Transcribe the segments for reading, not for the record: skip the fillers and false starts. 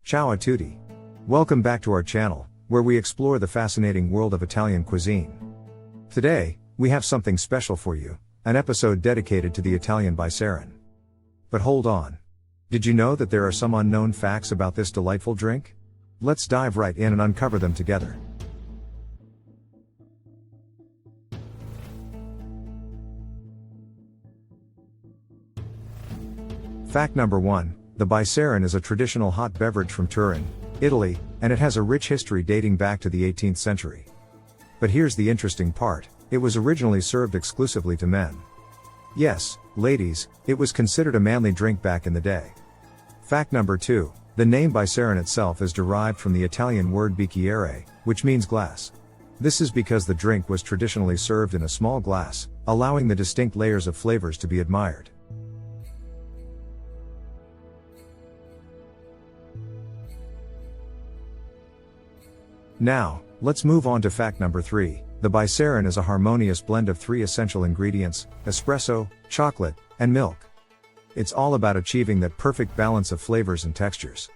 Ciao a tutti. Welcome back to our channel, where we explore the fascinating world of Italian cuisine. Today, we have something special for you, an episode dedicated to the Italian Bicerin. But hold on. Did you know that there are some unknown facts about this delightful drink? Let's dive right in and uncover them together. Fact number 1. The Bicerin is a traditional hot beverage from Turin, Italy, and it has a rich history dating back to the 18th century. But here's the interesting part, it was originally served exclusively to men. Yes, ladies, it was considered a manly drink back in the day. Fact number 2. The name Bicerin itself is derived from the Italian word bicchiere, which means glass. This is because the drink was traditionally served in a small glass, allowing the distinct layers of flavors to be admired. Now, let's move on to fact number 3. The Bicerin is a harmonious blend of 3 essential ingredients: espresso, chocolate, and milk. It's all about achieving that perfect balance of flavors and textures.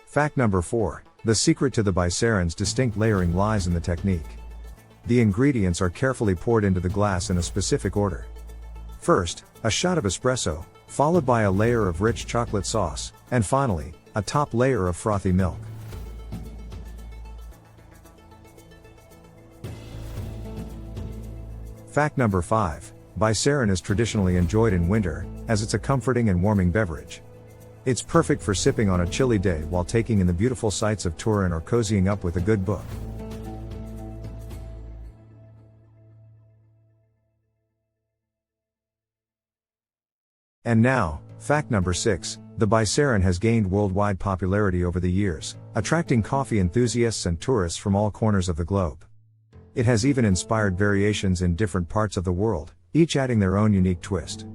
Fact number 4. The secret to the Bicerin's distinct layering lies in the technique. The ingredients are carefully poured into the glass in a specific order. First, a shot of espresso, followed by a layer of rich chocolate sauce, and finally, a top layer of frothy milk. Fact number 5. Bicerin is traditionally enjoyed in winter, as it's a comforting and warming beverage. It's perfect for sipping on a chilly day while taking in the beautiful sights of Turin or cozying up with a good book. And now, fact number 6, the Bicerin has gained worldwide popularity over the years, attracting coffee enthusiasts and tourists from all corners of the globe. It has even inspired variations in different parts of the world, each adding their own unique twist.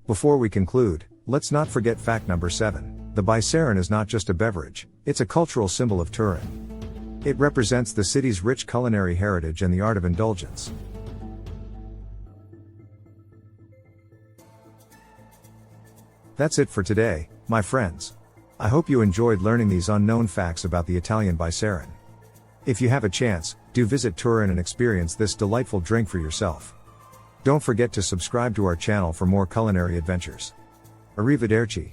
Before we conclude, let's not forget fact number 7, the Bicerin is not just a beverage, it's a cultural symbol of Turin. It represents the city's rich culinary heritage and the art of indulgence. That's it for today, my friends. I hope you enjoyed learning these unknown facts about the Italian Bicerin. If you have a chance, do visit Turin and experience this delightful drink for yourself. Don't forget to subscribe to our channel for more culinary adventures. Arrivederci.